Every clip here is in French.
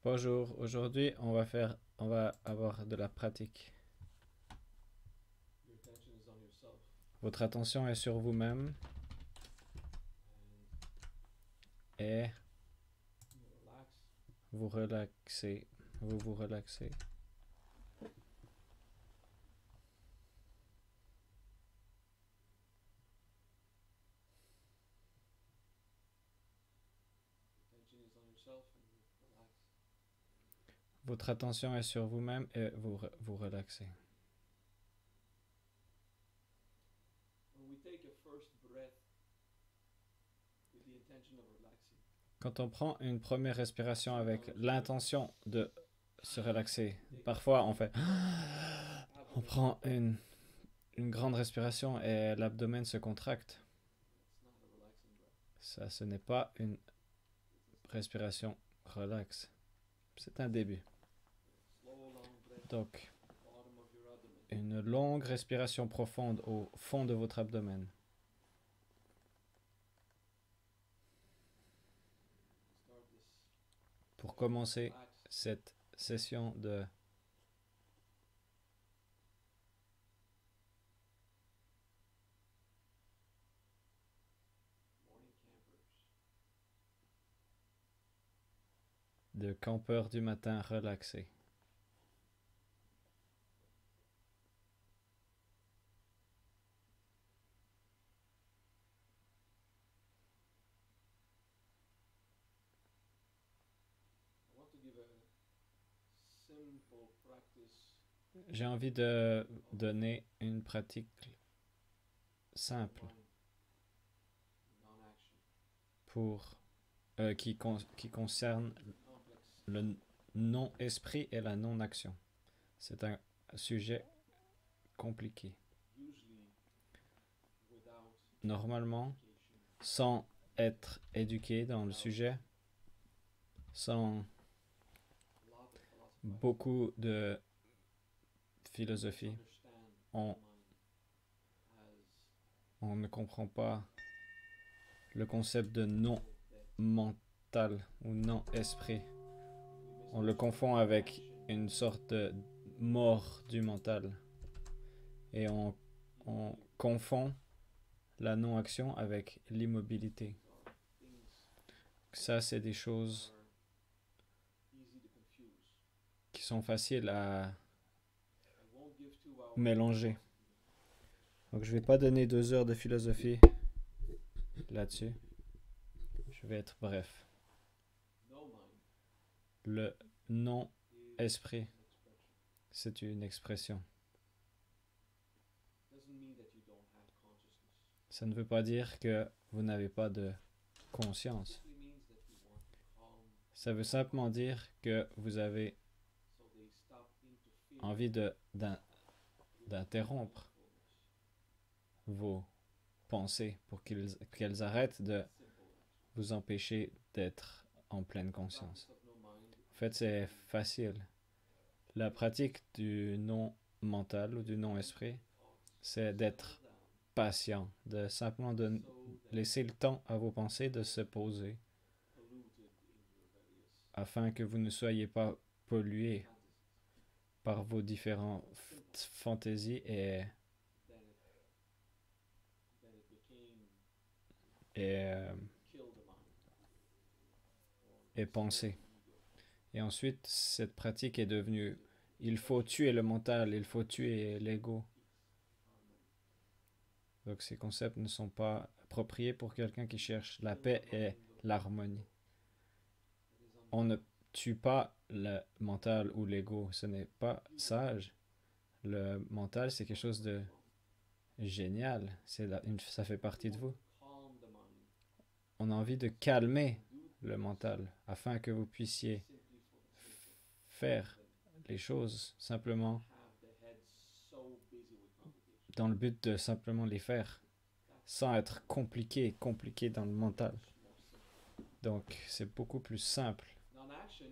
Bonjour, aujourd'hui on va avoir de la pratique. Your attention is on yourself Votre attention est sur vous-même et and you relax. vous relaxez. Vous vous relaxez. Attention is on yourself and you relax. Votre attention est sur vous-même et vous relaxez. When we take a first breath with the intention of relaxing, Quand on prend une première respiration avec l'intention de se relaxer, parfois on fait on prend une grande respiration et l'abdomen se contracte. it's not a relaxing breath. Ça, ce n'est pas une respiration relaxe. C'est un début. Slow, long breath Donc, at the bottom of your abdomen. une longue respiration profonde au fond de votre abdomen. Start this Pour commencer relax. cette session de Morning campers. campeur du matin relaxé. I want to give a simple practice J'ai envie de donner une pratique simple of mind, non-action, pour qui concerne complex. le non-esprit et la non-action. C'est un sujet compliqué. Usually without Normalement, education, sans être éduqué dans le sujet, sans a lot of philosophers beaucoup de philosophie, understand on, the mind as on ne comprend pas le concept de non that mental ou non esprit. we On le confond avec une sorte de mort du mental. Et on confond la non-action avec l'immobilité. things Ça, c'est des choses are easy to confuse. qui sont faciles à I won't give 2 hours mélanger. Donc, je ne vais pas donner 2 heures de philosophie là-dessus. Je vais être bref. no mind Le is non-esprit, an expression. c'est une expression. Doesn't mean that you don't have consciousness. Ça ne veut pas dire que vous n'avez pas de conscience. Simply means that you want to calm, Ça veut simplement dire que vous avez so they stop interfering envie d'interrompre mindfulness. vos pensées pour qu'elles arrêtent de Simple. vous empêcher d'être en pleine conscience. Practice of no mind En fait, c'est facile. La pratique du non-mental ou du non-esprit, c'est d'être down patient, de simplement de so that laisser le temps à vos pensées de se poser polluted in your various afin que vous ne soyez pas pollué fantasies. par vos différentes fantaisies Then it became et kill the mind et or pensées. destroy the ego. Et ensuite, cette pratique est devenue il faut tuer le mental, il faut tuer l'ego. Donc ces concepts ne sont pas appropriés pour quelqu'un qui cherche la paix et l'harmonie. On ne tue pas le mental ou l'ego, ce n'est pas sage. Le mental, c'est quelque chose de génial, ça fait partie de vous. Calm the mind. On a envie de calmer Do le mental afin que vous puissiez simply for the sake faire les choses simplement have the head so busy with complications. dans le but de simplement les faire sans être compliqué dans le mental. Much more simple. Donc c'est beaucoup plus simple. Non-action has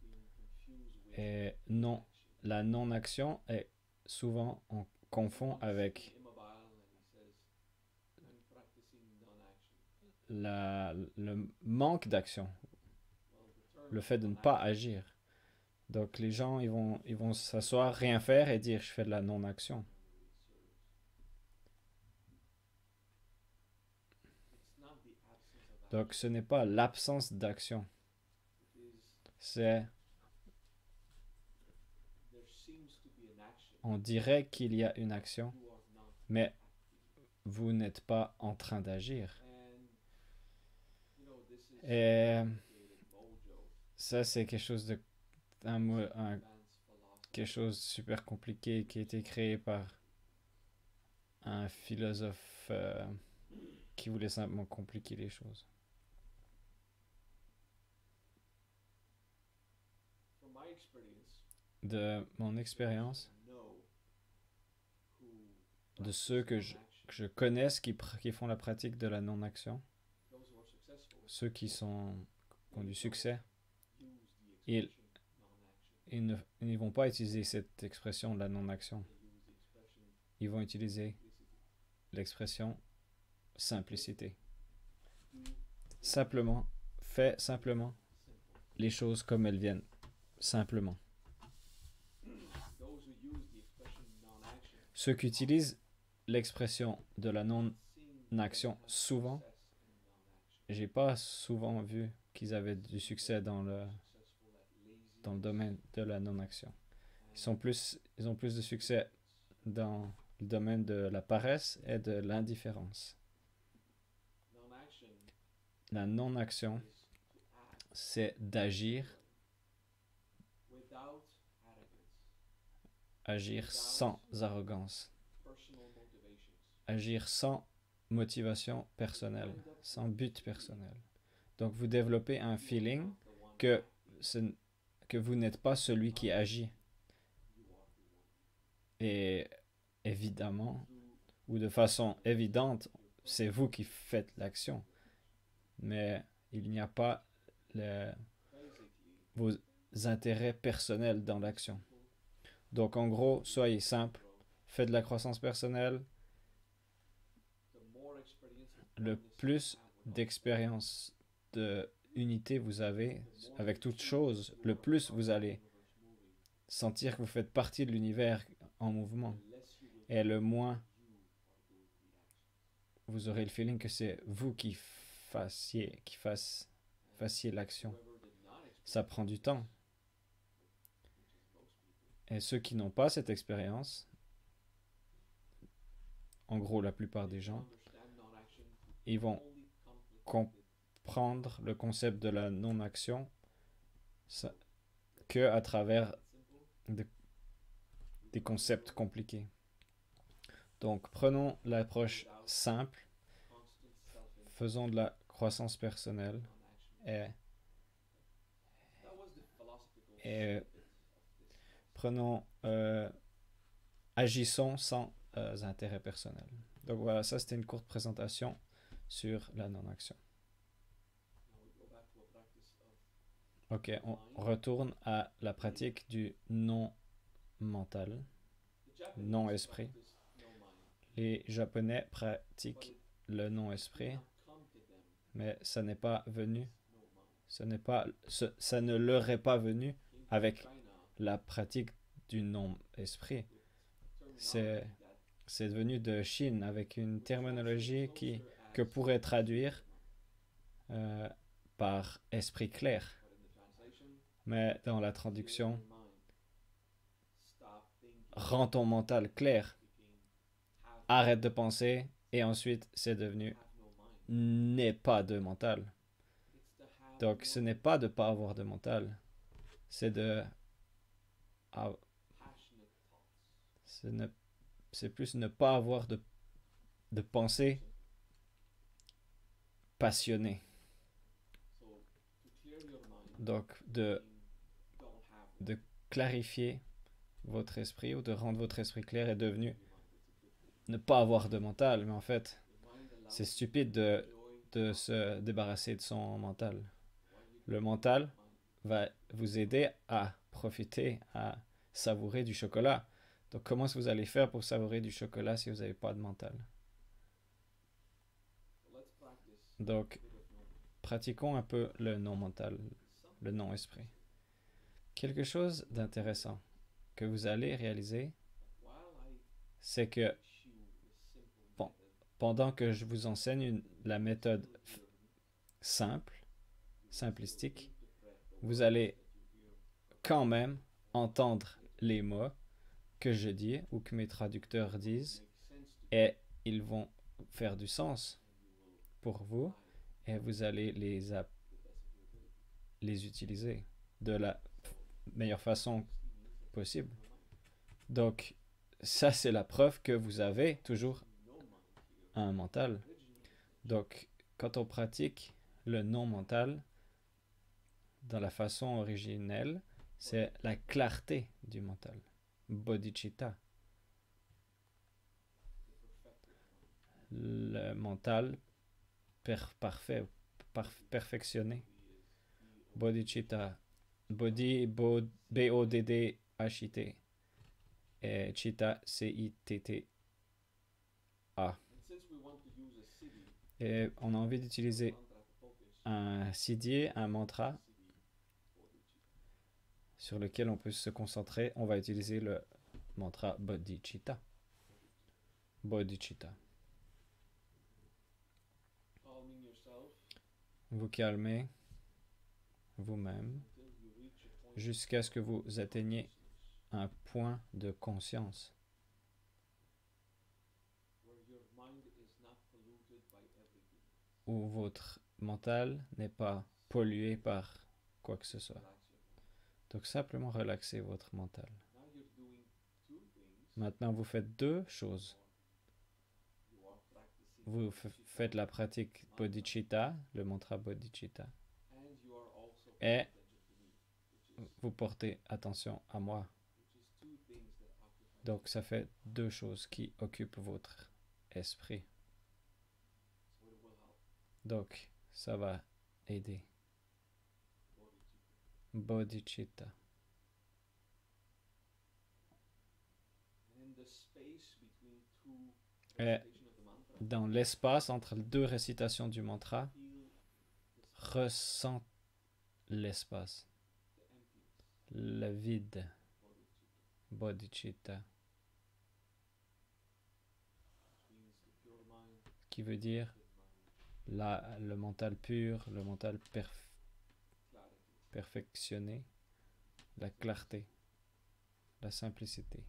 been confused with Et non, action. la non-action est souvent on confond avec Immobile and he says, I'm practicing non-action. le manque d'action. Well, le fait de ne pas agir. Donc les gens, ils vont s'asseoir, rien faire et dire je fais de la non-action. Donc ce n'est pas l'absence d'action. C'est, on dirait qu'il y a une action, mais vous n'êtes pas en train d'agir. Et ça, c'est quelque chose de quelque chose de super compliqué qui a été créé par un philosophe qui voulait simplement compliquer les choses. De mon expérience, de ceux que je connaisse qui font la pratique de la non-action, ceux qui ont du succès, ils ne vont pas utiliser cette expression de la non-action. Ils vont utiliser l'expression simplicité. Simplement, fais simplement les choses comme elles viennent. Simplement. Ceux qui utilisent l'expression de la non-action souvent, j'ai pas souvent vu qu'ils avaient du succès dans le domaine de la non-action. Ils ont plus de succès dans le domaine de la paresse et de l'indifférence. La non-action, c'est d'agir, agir sans arrogance, agir sans motivation personnelle, sans but personnel. Donc vous développez un feeling que vous n'êtes pas celui qui agit. Et évidemment, ou de façon évidente, c'est vous qui faites l'action. Mais il n'y a pas vos intérêts personnels dans l'action. Donc en gros, soyez simple, faites de la croissance personnelle. Le plus d'expérience de unité vous avez avec toute chose, le plus vous allez sentir que vous faites partie de l'univers en mouvement. Et le moins vous aurez le feeling que c'est vous qui fassiez l'action. Ça prend du temps. Et ceux qui n'ont pas cette expérience, en gros la plupart des gens, ils vont comprendre le concept de la non-action que à travers des concepts compliqués. Donc prenons l'approche simple, faisons de la croissance personnelle et prenons, agissons sans intérêt personnel. Donc voilà, ça c'était une courte présentation sur la non-action. Ok, on retourne à la pratique du non-mental, non-esprit. Les Japonais pratiquent le non-esprit, mais ça n'est pas venu, ça ne leur est pas venu avec la pratique du non-esprit. C'est venu de Chine avec une terminologie que pourrait traduire par esprit clair. Mais dans la traduction, rends ton mental clair, arrête de penser, et ensuite c'est devenu n'aie pas de mental. Donc ce n'est pas de ne pas avoir de mental, c'est c'est plus ne pas avoir de pensée passionnée. Donc de clarifier votre esprit ou de rendre votre esprit clair est devenu ne pas avoir de mental, mais en fait c'est stupide de se débarrasser de son mental. Le mental va vous aider à profiter, à savourer du chocolat. Donc comment est-ce que vous allez faire pour savourer du chocolat si vous n'avez pas de mental? Donc pratiquons un peu le non-mental. le non-esprit. Quelque chose d'intéressant que vous allez réaliser, c'est que Bon, pendant que je vous enseigne la méthode simple, simplistique, vous allez quand même entendre les mots que je dis ou que mes traducteurs disent et ils vont faire du sens pour vous et vous allez les utiliser de la meilleure façon possible. Donc, ça, c'est la preuve que vous avez toujours un mental. Donc, quand on pratique le non-mental dans la façon originelle, c'est la clarté du mental. Bodhicitta. Le mental parfait, perfectionné. Bodhicitta. Bodhi, B-O-D-D-H-I-T. Et Chitta, C-I-T-T-A. Et on a envie d'utiliser un siddhi, un mantra sur lequel on peut se concentrer. On va utiliser le mantra Bodhicitta. Bodhicitta. Vous calmez vous-même jusqu'à ce que vous atteigniez un point de conscience où votre mental n'est pas pollué par quoi que ce soit. Donc simplement relaxez votre mental. Maintenant, vous faites deux choses. Vous faites la pratique bodhicitta, le mantra bodhicitta, et vous portez attention à moi. Donc ça fait deux choses qui occupent votre esprit. Donc ça va aider. Bodhicitta. Et dans l'espace entre les deux récitations du mantra, ressent l'espace, le vide. Bodhicitta. Qui veut dire le mental pur, le mental perfectionné, la clarté, la simplicité.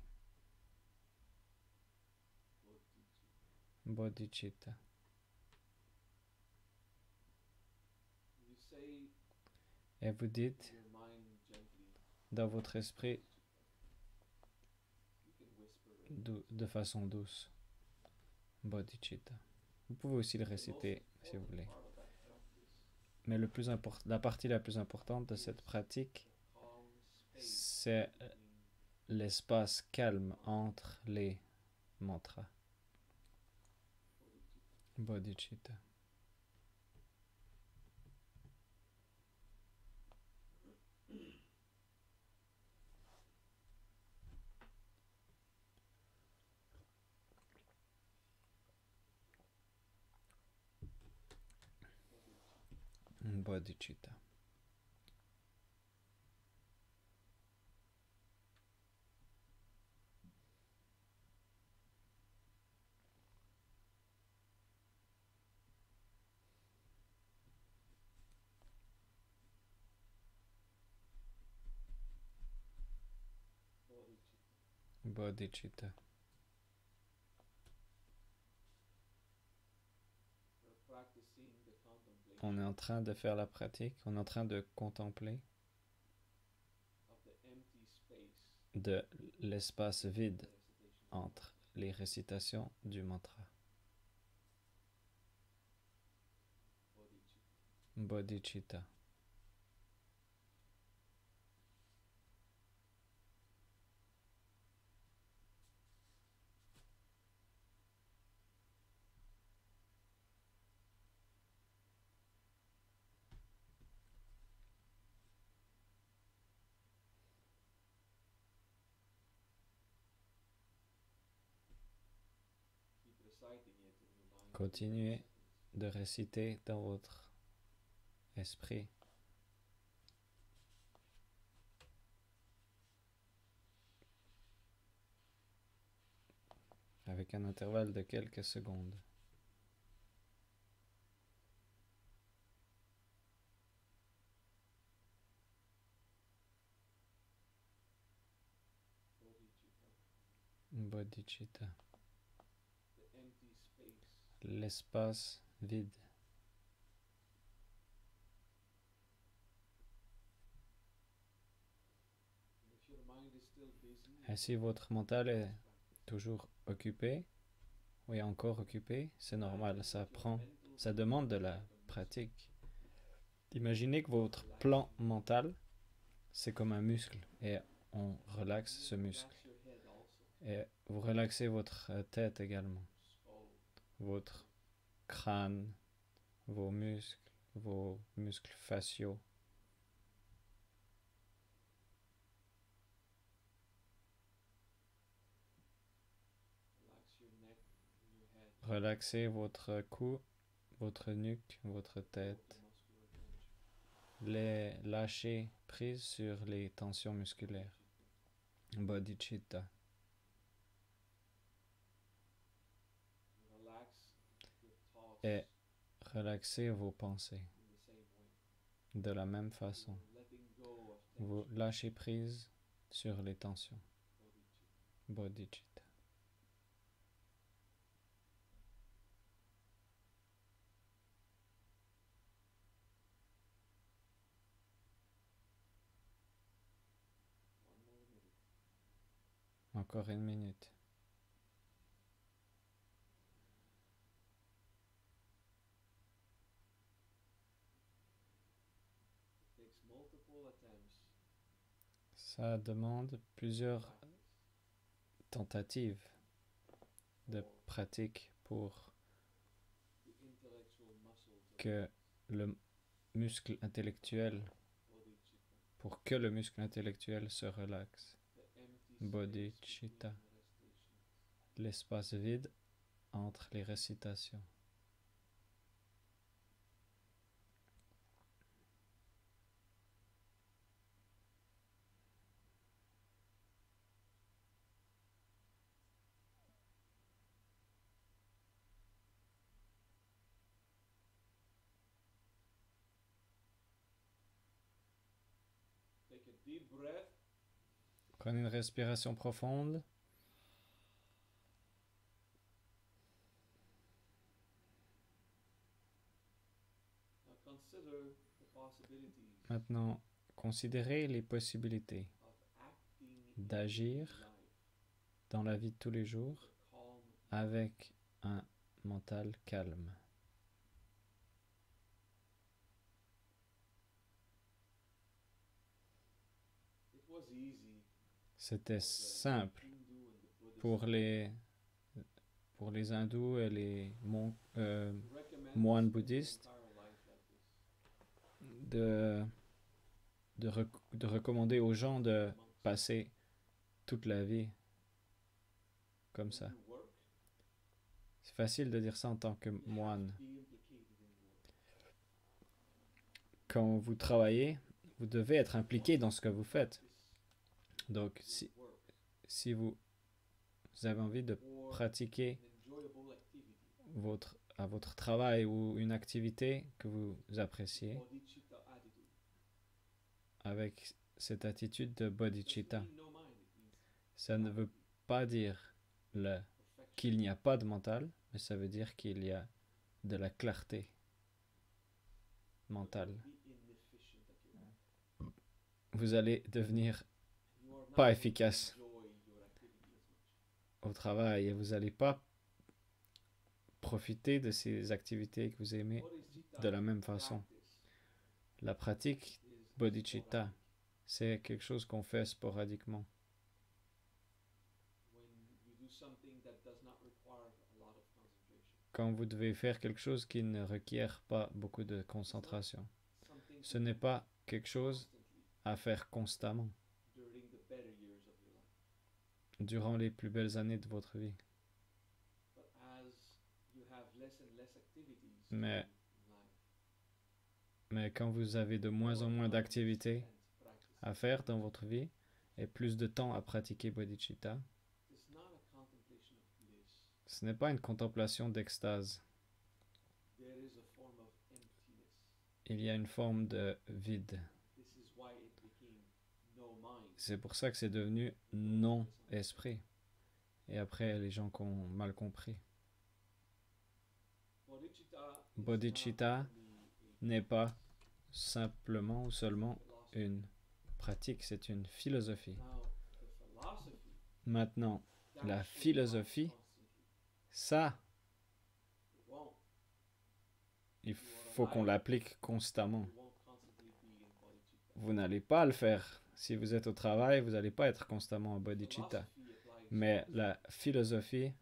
Bodhicitta. Et vous dites dans votre esprit de façon douce. Bodhicitta. Vous pouvez aussi le réciter si vous voulez. Mais la partie la plus importante de cette pratique, c'est l'espace calme entre les mantras. Bodhicitta. Bodhicitta. Bodhicitta. On est en train de faire la pratique, on est en train de contempler de l'espace vide entre les récitations du mantra. Bodhicitta. Continuez de réciter dans votre esprit avec un intervalle de quelques secondes. bodhicitta, Bodhicitta, the empty space. l'espace vide. And if your mind is still busy, Et si votre mental est toujours occupé, ou est encore occupé, c'est normal, ça demande de la pratique. Imaginez que votre plan mental, c'est comme un muscle, et on relaxe ce muscle. relax your head also, Et vous relaxez votre tête également, skull, votre crâne, vos muscles faciaux. relax your neck and your head, Relaxez votre cou, votre nuque, votre all tête. the muscular tension. Lâchez prise sur les tensions musculaires. Bodhicitta. Relax your thoughts Et relaxez vos pensées in the same way. de la même façon. You're letting go of Vous tension. lâchez prise sur les tensions. Bodhicitta. Bodhicitta. One more minute. Encore une minute. It takes multiple attempts Ça demande plusieurs practice tentatives de for pratique pour the intellectual muscles of que le muscle intellectuel, bodhicitta, pour que le muscle intellectuel se relaxe. the empty Bodhicitta. space between recitations. L'espace vide entre les récitations. Take a deep breath. Prenez une respiration profonde. Now consider the possibilities Maintenant, considérez les possibilités of acting d'agir in life dans la vie de tous les jours with a calm avec un mental calme. It was easy C'était for the simple Hindu and the Buddhist pour les hindous et les to recommend moines spending bouddhistes the entire life like this. de recommander aux gens de Monks. passer toute la vie comme When ça. you work, C'est facile de dire ça en tant que you have moine. to be implicated in work. Quand vous travaillez, vous devez être impliqué dans ce que vous faites. Donc, This work si vous avez envie de or pratiquer an enjoyable activity. à votre travail ou une activité que vous appréciez Bodhicitta attitude. avec cette attitude de bodhicitta, Doesn't mean no mind, it means ça ne veut pas dire perfection. qu'il n'y a pas de mental, mais ça veut dire qu'il y a de la clarté mentale. Be inefficient at your work. Vous allez devenir You are not pas going to efficace enjoy your activity as much. au travail et vous n'allez pas profiter de ces activités que vous aimez Bodhicitta de la même façon. practice La pratique is bodhicitta, sporadic. c'est quelque chose qu'on fait sporadiquement. When you do something that does not require a lot of concentration. Quand vous devez faire quelque chose qui ne requiert pas beaucoup de concentration. Something Ce to n'est do pas quelque chose constantly à faire constamment during the better years of your life. durant les plus belles années de votre vie. But as you have less and less activities Mais- in life, Mais quand vous avez de moins en moins d'activités à faire dans votre vie et plus de temps à pratiquer bodhicitta, It's not a contemplation of bliss. Ce n'est pas une contemplation d'extase. There is a form of emptiness. Il y a une forme de vide. This is why it became no mind. C'est pour ça que c'est devenu non-esprit. Et après, les gens qui ont mal compris. Bodhicitta n'est pas simplement ou seulement une pratique, c'est une philosophie. Maintenant, la philosophie, ça, il faut qu'on l'applique constamment. Vous n'allez pas le faire. Si vous êtes au travail, vous n'allez pas être constamment en bodhicitta. Mais la philosophie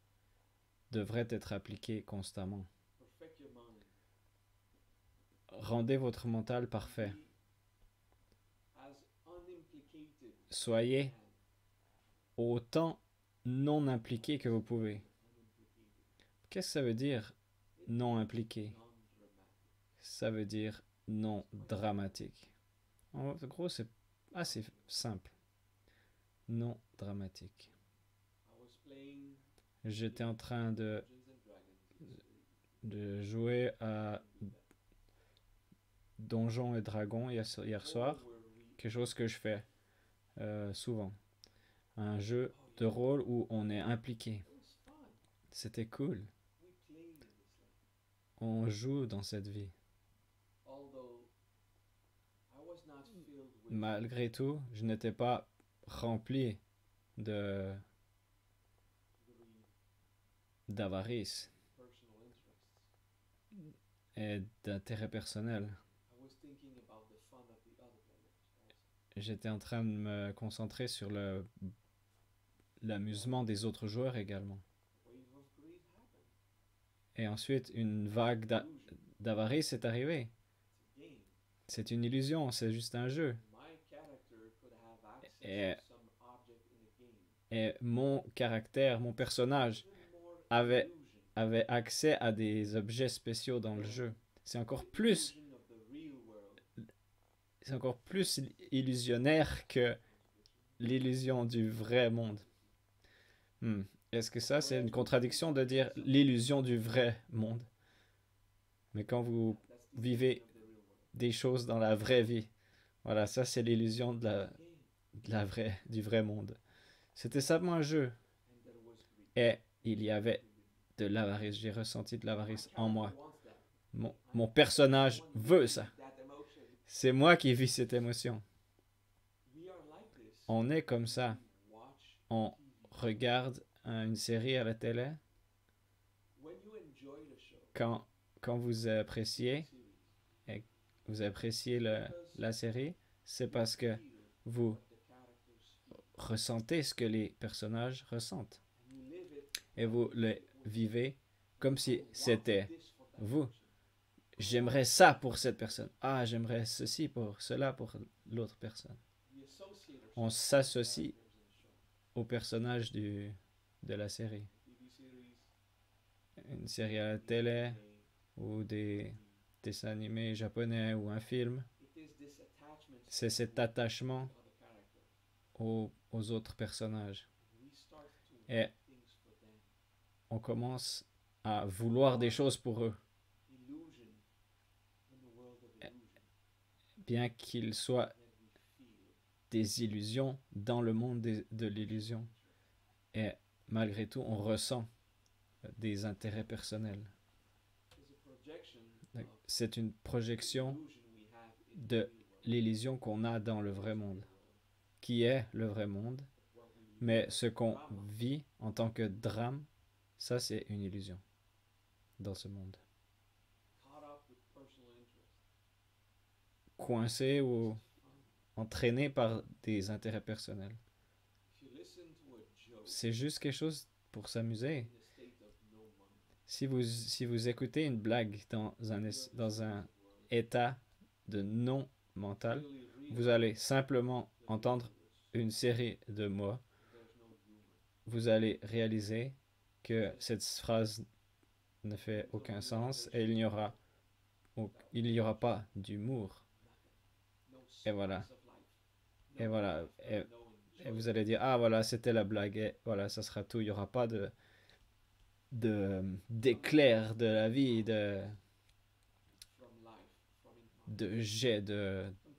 devrait être appliquée constamment. Rendez votre mental parfait. Soyez autant non impliqué que vous pouvez. Qu'est-ce que ça veut dire non impliqué? Ça veut dire non dramatique. En gros, c'est assez simple. Non dramatique. J'étais en train de jouer à Donjons et Dragons hier soir. Quelque chose que je fais souvent. Un jeu de rôle où on est impliqué. C'était cool. On joue dans cette vie. Malgré tout, je n'étais pas rempli d'avarice et d'intérêt personnel. J'étais en train de me concentrer sur l'amusement des autres joueurs également. Et ensuite, une vague d'avarice est arrivée. C'est une illusion, c'est juste un jeu. Et mon caractère, mon personnage avait accès à des objets spéciaux dans le jeu. C'est encore plus illusionnaire que l'illusion du vrai monde. Est-ce que ça, c'est une contradiction de dire l'illusion du vrai monde? Mais quand vous vivez des choses dans la vraie vie, voilà, ça c'est l'illusion du vrai monde. C'était simplement un jeu. Et il y avait de l'avarice. J'ai ressenti de l'avarice en moi. Mon personnage veut ça. C'est moi qui vis cette émotion. On est comme ça. On regarde une série à la télé. Quand vous appréciez la série, c'est parce que vous ressentez ce que les personnages ressentent. Et vous le vivez comme si c'était vous. J'aimerais ça pour cette personne. Ah, j'aimerais ceci pour cela pour l'autre personne. On s'associe au personnage de la série. Une série à la télé ou des dessins animés japonais ou un film. C'est cet attachement aux autres personnages. Et on commence à vouloir des choses pour eux. Bien qu'ils soient des illusions dans le monde de l'illusion. Et malgré tout, on ressent des intérêts personnels. C'est une projection de l'illusion qu'on a dans le vrai monde, qui est le vrai monde, mais ce qu'on vit en tant que drame, ça c'est une illusion dans ce monde. Coincé ou entraîné par des intérêts personnels. C'est juste quelque chose pour s'amuser. Si vous écoutez une blague dans un état de non mental, vous allez simplement entendre une série de mots. Vous allez réaliser que cette phrase ne fait aucun sens et il n'y aura pas d'humour. Et voilà. Et voilà. Et vous allez dire, ah voilà, c'était la blague. Et voilà, ça sera tout. Il n'y aura pas d'éclairs de la vie, from life, from encounter, de jets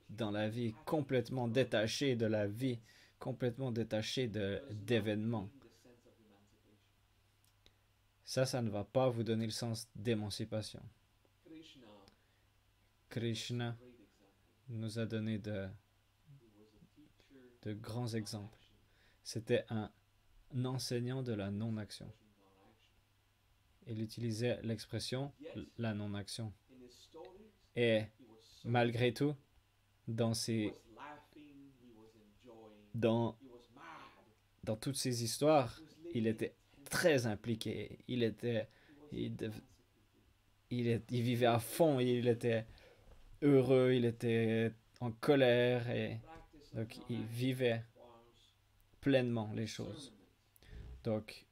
dans la vie, completely complètement detached détaché de la from vie, events, complètement détaché does not d'événements. bring the sense of emancipation. Ça ne va pas vous donner le sens d'émancipation. Krishna was a Krishna great example. nous a donné He was a teacher de grands of exemples. action, C'était un enseignant de la non-action. expression non-action. Il utilisait l'expression Yet, la non-action. in his stories, Et he was so malgré tout, dans, he was laughing, he was enjoying, dans, he was mad, dans toutes ces histoires, he was il living était intensely, très impliqué. he was Il, dev- emancipated. il vivait à fond, il était heureux, il était en colère et Practice of donc il non-action vivait requires pleinement les choses. discernment, Donc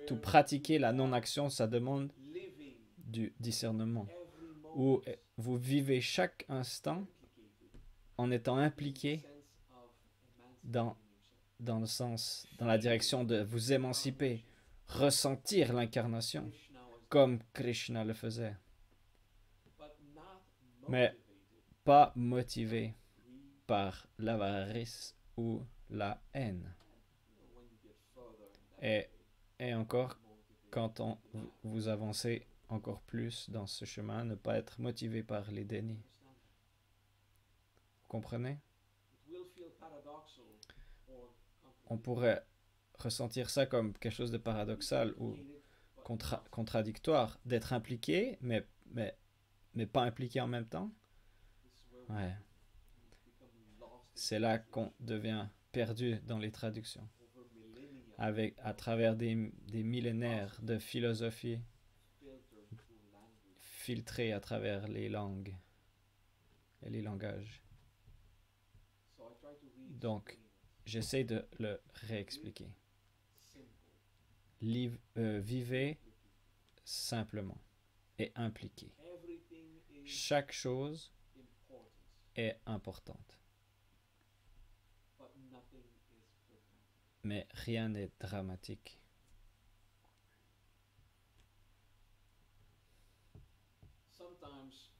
tout where pratiquer la non-action, ça demande living du discernement. every Où moment vous vivez chaque instant implicated en étant in the impliqué sense of dans, emancipating yourself. dans la direction de vous émanciper, ressentir l'incarnation, Krishna was comme Krishna le faisait, but not mais motivated pas motivé greed. par l'avarice ou la haine. When you get further in that Et, way, et encore, motivated quand by vous avancez encore plus dans ce chemin, ne pas être motivé par les dénis. understand. Vous comprenez? It will feel paradoxal or On pourrait ressentir ça comme quelque chose de paradoxal ou complicated, but not. contradictoire, d'être impliqué, mais pas impliqué en même temps. This is where we Ouais, become lost in c'est là qu'on translation. devient perdu dans les traductions. Over millennia, À travers des millénaires de philosophie filtered through language. filtrée à travers les langues et les langages. So I try to Donc, re-explain it. j'essaie de le réexpliquer. Simple. Vivez simplement et impliqué. Everything is Chaque chose important, est importante, but nothing is dramatic. mais rien n'est dramatique. Sometimes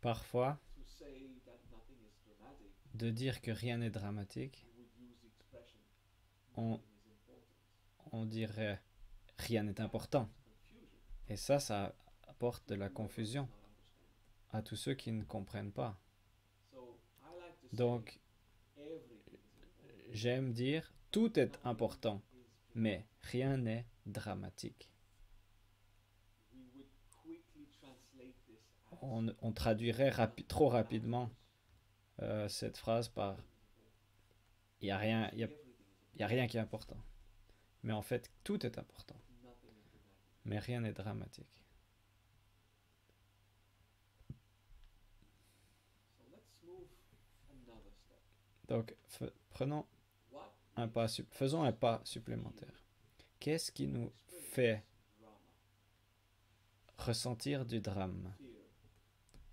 Parfois, to say that nothing is dramatic, de dire que rien n'est dramatique, we would use the expression On- nothing is important. on dirait rien n'est important. Confusion. Et ça apporte de la Whoever does confusion not understand. à tous ceux qui ne comprennent pas. So I like to say Donc, everything is important. j'aime dire tout est important, Is dramatic. mais rien n'est dramatique. We would quickly translate this as On traduirait trop rapidement cette phrase par il n'y a rien, everything is y a rien qui est important. Mais en fait, tout est important, nothing is dramatic. mais rien n'est dramatique. So let's move another step. Donc, What faisons un pas supplémentaire. Qu'est-ce qui nous fait drama, ressentir du drame, fear,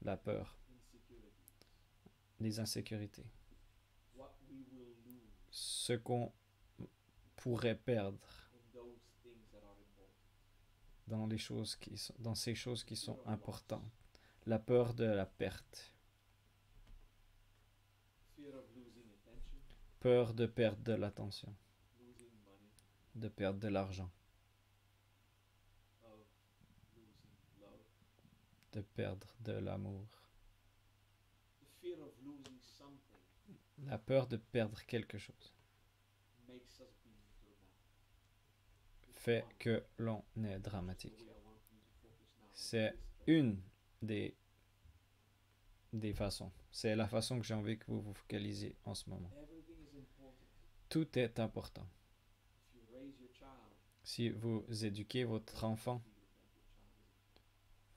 la peur, insecurity, les insécurités, what we will lose ce qu'on pourrait perdre in those things that are important? dans ces choses qui sont importantes, la peur de la perte, Fear of losing attention, peur de perdre de l'attention, losing money, de perdre de l'argent, of losing love, de perdre de l'amour, the fear of losing something la peur de perdre quelque chose makes us be dramatic. fait que l'on est dramatique. The way I want you to focus now on C'est this track. une des façons. C'est la façon que j'ai envie que vous vous focalisiez en ce moment. Everything is important. Tout est important. If you raise your child, Si vous éduquez votre enfant, feel that your child is important.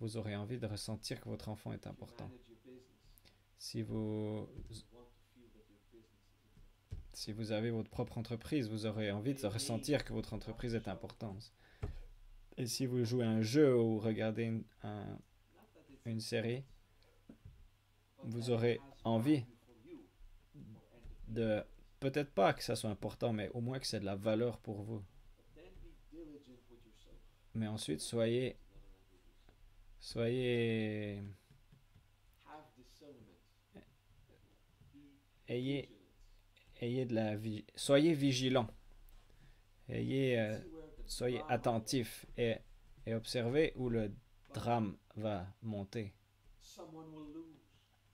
vous aurez envie de ressentir que votre enfant est If you important. manage your business, Si vous, you want to feel that your business is important. si vous avez votre propre entreprise, vous aurez envie de ressentir que votre entreprise est importante. Et si vous jouez à un jeu ou regardez Not that it's une série, but vous that it aurez has envie value for you, for entertainment de, purposes. peut-être pas que ça soit important, mais au moins que c'est de la valeur pour vous. But then be diligent with yourself. Mais ensuite, soyez, Have discernment. Be ayez, vigilant. ayez soyez vigilants. See where the Soyez drama attentifs et observez où le drame va monter. someone will lose.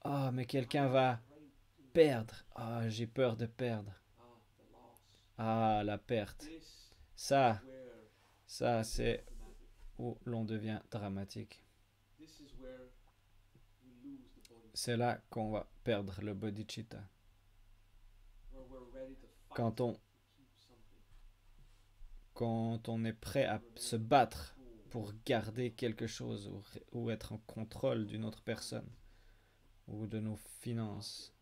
Ah, mais quelqu'un I'm va afraid to lose. perdre. Ah, j'ai peur de perdre. The loss. Ah, la perte. This Ça, is where ça, it c'est gets dramatic. où l'on devient dramatique. This is where we lose the body. C'est là qu'on va perdre le bodhicitta. Where we're ready to fight Quand on, to keep something. quand on est prêt à se battre pour garder quelque chose ou être en contrôle d'une autre personne ou de nos finances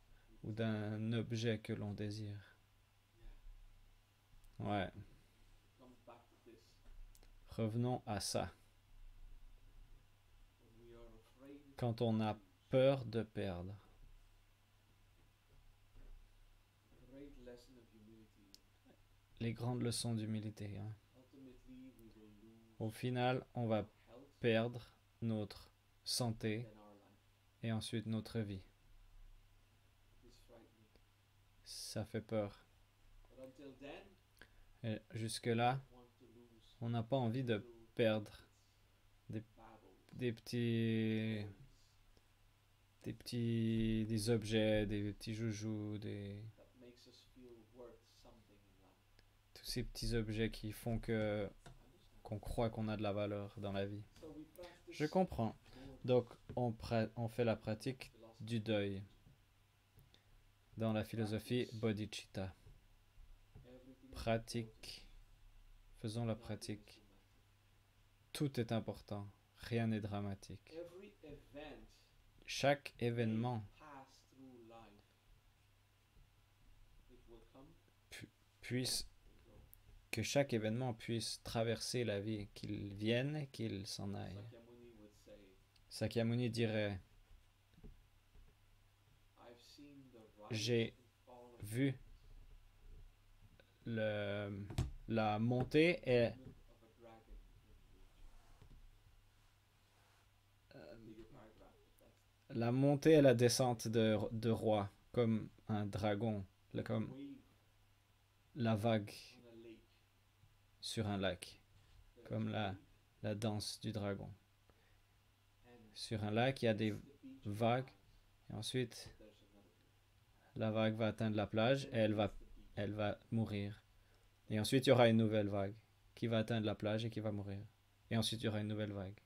ou d'un objet que l'on désire. Ouais, Comes back to this. revenons à ça. When we are afraid Quand on a peur de perdre, great lesson of humility. les grandes leçons d'humilité, hein. Ultimately, we will lose Au final, on va our health perdre notre santé and our life. et ensuite notre vie. It is frightening. Ça fait peur. But until then, Et jusque-là, we want to lose on n'a pas envie de little perdre babbles, des petits, des objets, des petits joujoux, that makes us feel worth something in life. tous ces petits objets qui font que Understand? qu'on croit qu'on a de la valeur dans la vie. So we practice Je comprends. more Donc, on fait la pratique philosophy. du deuil dans la philosophie bodhicitta. Everything is Pratique. Faisons la important. Nothing is pratique. dramatic. Tout est important. Rien n'est dramatique. Every event Chaque may événement pass through life. It will come puisse, and go. que chaque événement puisse traverser la vie, qu'il vienne et qu'il s'en aille. Sakyamuni would say, Sakyamuni dirait, I've seen the rise J'ai and fall of vu la montée et movement of a dragon in nature. Bigger paragraph, but that's la montée et la descente de roi, comme un dragon, comme wave la vague on a lake. sur un lac, There's comme a wave, la danse du dragon. and Sur un lac, il y a des it's the beach vagues, rise. et ensuite, There's another wave. la vague va atteindre la plage et Then it's the beach. elle va mourir. Et ensuite, il y aura une nouvelle vague qui va atteindre la plage et qui va mourir. Et ensuite, il y aura une nouvelle vague.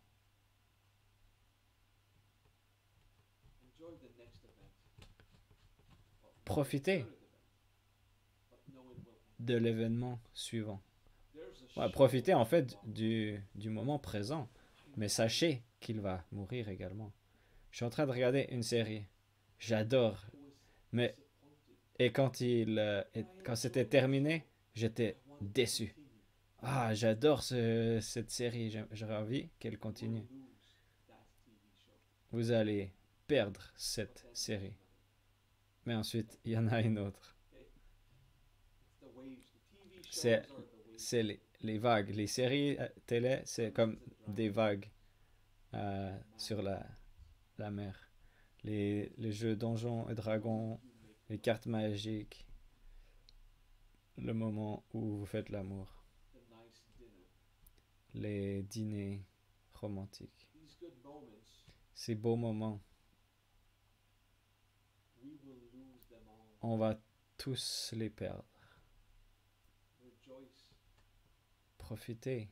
Enjoy the next event. Well, Profitez third event, but know it will end. de l'événement suivant. There's a Ouais, show profitez en fait going on. du moment présent, mais sachez qu'il va mourir également. Je suis en train de regarder une série. J'adore. I was Mais disappointed. et quand c'était terminé, j'étais I want to déçu. continue. Ah, j'adore cette série. J'aurais envie qu'elle We'll continue. lose that TV show. Vous allez perdre But cette then there's série. another. Mais ensuite, il y en a une autre. Okay? It's the waves. The TV shows C'est- are the waves. C'est les vagues. Les séries télé, c'est comme des vagues sur la mer. Les jeux Donjons et Dragons, You make les cartes magiques, le moment où vous faites l'amour, the nice dinner. les dîners romantiques. These good moments, Ces beaux moments, we will lose them all. on va tous les perdre. Rejoice Profitez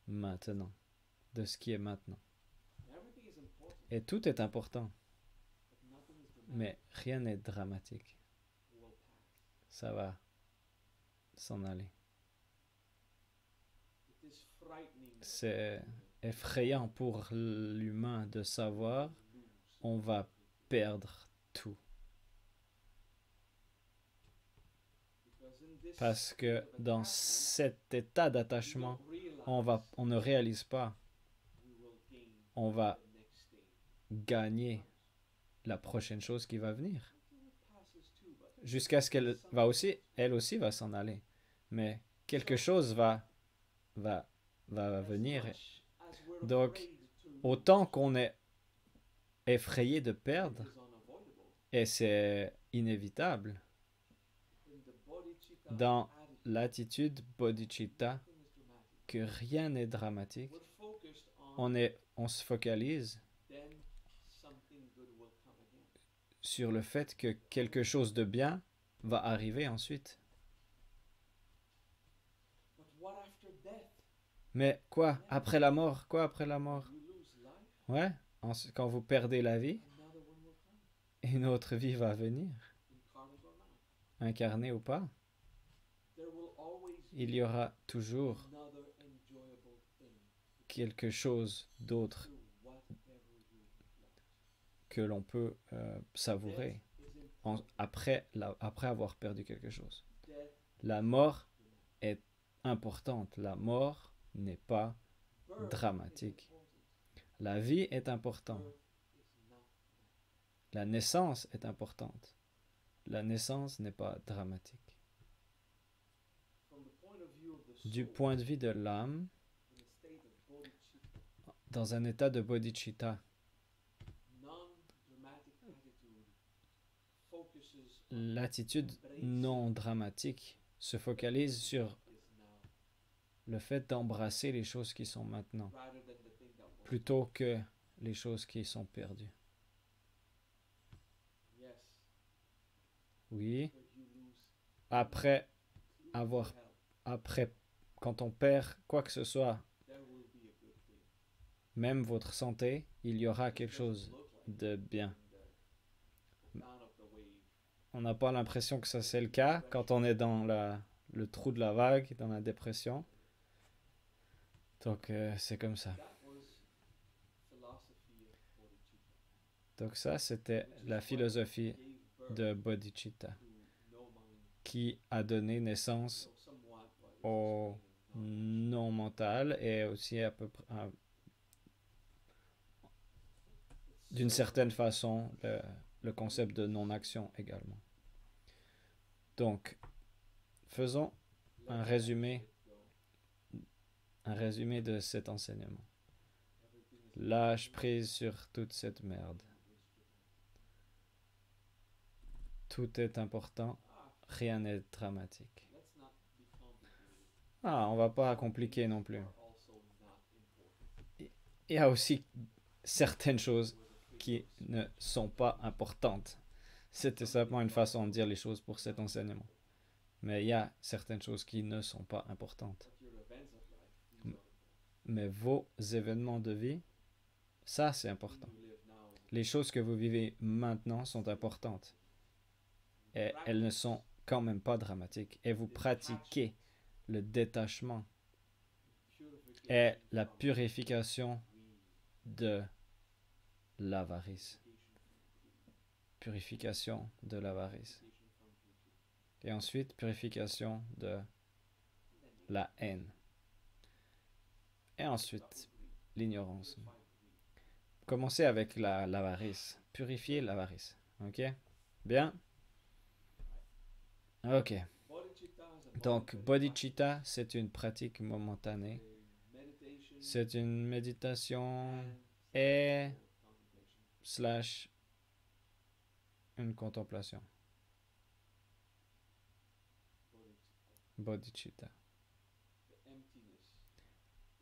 now. maintenant de ce qui est maintenant. Everything is important, Et tout est important, but nothing is dramatic. mais rien n'est dramatique. Will pass. Ça va s'en aller. It is frightening. C'est effrayant pour l'humain de savoir Lose. on va perdre tout. Because in this Parce que state of dans attachment, cet état we d'attachement, don't realize on ne réalise pas, we will gain on va the next stage. gagner la prochaine chose qui va venir. Until it passes too, but Jusqu'à ce qu'elle va aussi, elle aussi va s'en aller. Mais quelque chose va va venir. much as we're Donc, afraid to lose, autant qu'on est effrayé de perdre, it is unavoidable. et c'est inévitable, In the bodhicitta dans attitude, l'attitude bodhicitta, nothing is dramatic. que rien n'est dramatique, We're focused on on se focalise then something good will come again. sur le fait que quelque chose de bien va arriver ensuite. But what after death? Mais quoi après la mort? Quoi après la mort? You lose life, Ouais, quand vous perdez la vie, another one will come, une autre vie va venir, incarnate or not. incarnée ou pas. There will always Il y aura toujours be another enjoyable thing quelque chose d'autre to whatever you love. que l'on peut savourer Death is important. après avoir perdu quelque chose. Death, La mort est importante. La mort n'est pas birth dramatique. is important. La vie est importante. Birth is not. La naissance est importante. La naissance n'est pas dramatique. From the point of view of the Du soul, point de vue de l'âme, in a state of bodhicitta, dans un état de bodhicitta, non-dramatic attitude focuses on l'attitude non dramatique se focalise sur is now le fait d'embrasser les choses qui sont maintenant, rather than the thing that was. plutôt que les choses qui sont perdues. Yes, Oui, but you lose après including avoir your health. après, quand on perd quoi que ce soit, There will be a good thing. même votre santé, il y aura It quelque doesn't chose look like de it bien. in the down of the wave. On n'a pas l'impression que ça c'est le cas quand on est dans le trou de la vague, dans la dépression. Donc c'est comme ça. That was philosophy of bodhicitta, Donc ça c'était la philosophie gave birth de bodhicitta to no mind, qui a donné naissance so somewhat what is au explaining knowledge. non mental et aussi à peu près d'une So, certaine façon le concept de non-action également. Donc, faisons let un that résumé. shit go. un résumé de cet enseignement. Everything is Lâche prise sur toute cette merde. Tout est important, rien n'est dramatique. let's not be complicated. Ah, on va pas compliquer non plus. Are also not important. Il y a aussi certaines choses qui ne sont pas importantes. C'était simplement une façon de dire les choses pour cet enseignement. Mais il y a certaines choses qui ne sont pas importantes. But your events of life, these are important. Mais vos événements de vie, ça c'est important. You live now. Les choses que vous vivez maintenant sont importantes. Et elles ne sont quand même pas dramatiques. Et vous pratiquez le détachement et la purification de l'avarice. Purification de l'avarice. Et ensuite, purification de la haine. Et ensuite, l'ignorance. Commencez avec l'avarice. Purifiez l'avarice. Ok? Bien? Ok. Donc, bodhicitta, c'est une pratique momentanée. C'est une méditation et slash une contemplation. Bodhicitta.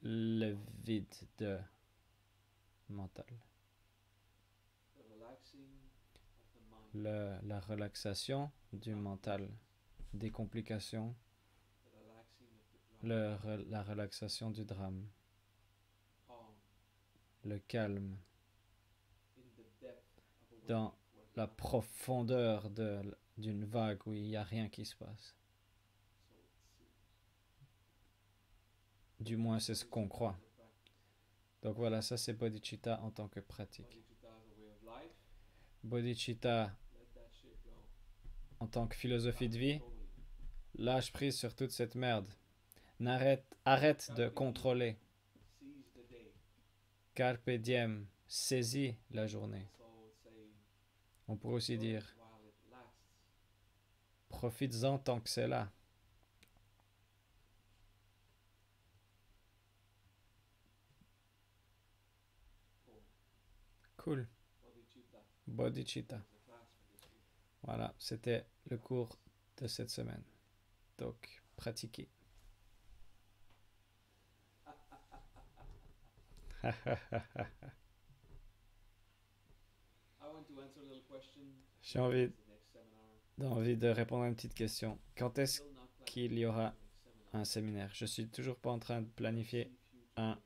Le vide de mental. La relaxation du mental. Des complications. La relaxation du drame. Le calme. Dans la profondeur d'une vague où il n'y a rien qui se passe. Du moins, c'est ce qu'on croit. Donc voilà, ça c'est bodhicitta en tant que pratique. Bodhicitta en tant que philosophie de vie, lâche prise sur toute cette merde. Arrête de contrôler. Carpe diem, saisis la journée. On pourrait aussi dire, profites-en tant que c'est là. Cool. Bodhicitta Bodhicitta. is the class for this week. Voilà, c'était le cours de cette semaine. Donc, pratiquez. I want to answer a little question. J'ai envie, The next seminar. envie de répondre à une petite question. Quand est-ce Still not planning qu'il y aura the next seminar. un séminaire? Je suis toujours pas en train de planifier See future un- developments.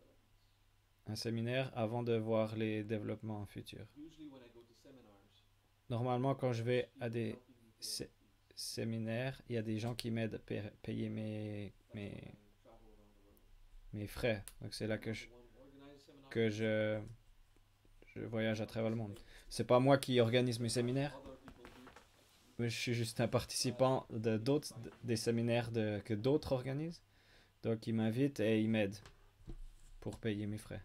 un séminaire avant de voir les développements futurs. Usually when I go to seminars, Normalement, quand je vais à people des helping me pay sé- my fees. séminaires, il y a des gens qui m'aident à payer mes, That's when mes, I travel around the world. mes frais. Donc c'est là I'm que not je, the one who organizes seminars. que je voyage à travers le monde. C'est pas moi qui organise mes séminaires, Other people do. mais je suis juste un participant de d'autres des séminaires que d'autres organisent. Donc ils m'invitent et ils m'aident pour payer mes frais.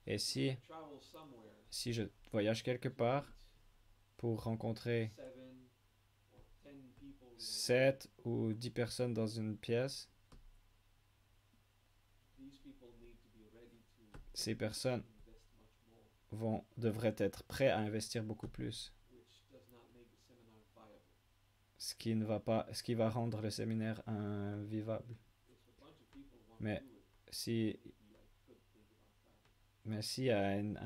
If Et I travel somewhere si je voyage quelque part to pour rencontrer meet 7 or 10 people in a 7 ou 10 personnes dans une pièce, room, these people need to be ready to ces personnes invest much more, devraient être prêts à investir beaucoup plus, which does not make the seminar viable. ce qui va rendre le séminaire invivable. If a bunch of people want Mais to do it, si, maybe I could think about that. mais s'il y a Right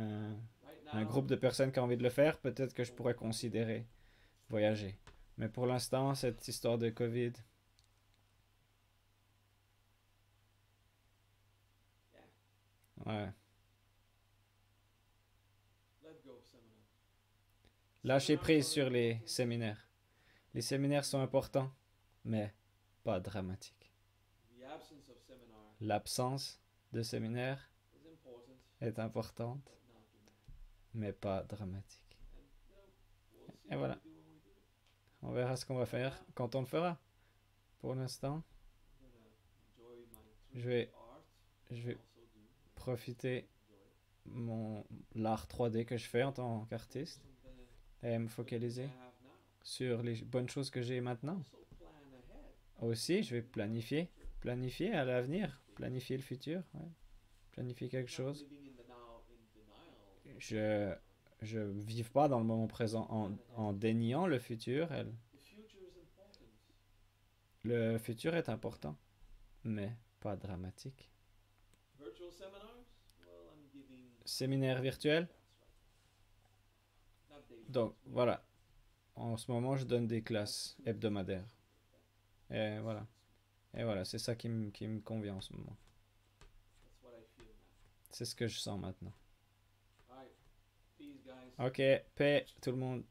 un now, groupe de personnes qui a envie de le faire, peut-être que je pourrais considérer voyager. Mais pour l'instant, cette histoire de Covid, yeah, ouais. let go of seminar. Lâchez Seminars prise are sur les important. séminaires. Les séminaires sont importants, mais pas dramatiques. The absence of seminar L'absence de séminaire is important, est importante, but not dramatic. mais pas dramatique. And we'll see Et what voilà. we do when we do it. On verra ce qu'on va faire quand on le fera. Pour l'instant, I'm gonna enjoy my Je vais- 3D art. je vais Also do profiter enjoy it. l'art 3D que je fais en tant qu'artiste Focus on the et me good focaliser things I have now. sur les bonnes choses que j'ai maintenant. Also plan ahead. Aussi, je vais planifier à l'avenir, planifier le futur, ouais. Planifier quelque Not chose. living in the now in denial. Je vive pas dans le moment présent en déniant le futur. The future is important. Le futur est important, mais pas dramatique. Virtual seminars? Well, I'm giving Séminaire virtuel. that's right. Not daily. Donc voilà, en ce moment je donne des classes hebdomadaires. Et voilà, c'est ça qui me convient en ce moment. That's what I feel now. C'est ce que je sens maintenant. Alright. Peace, guys. Ok, paix tout le monde.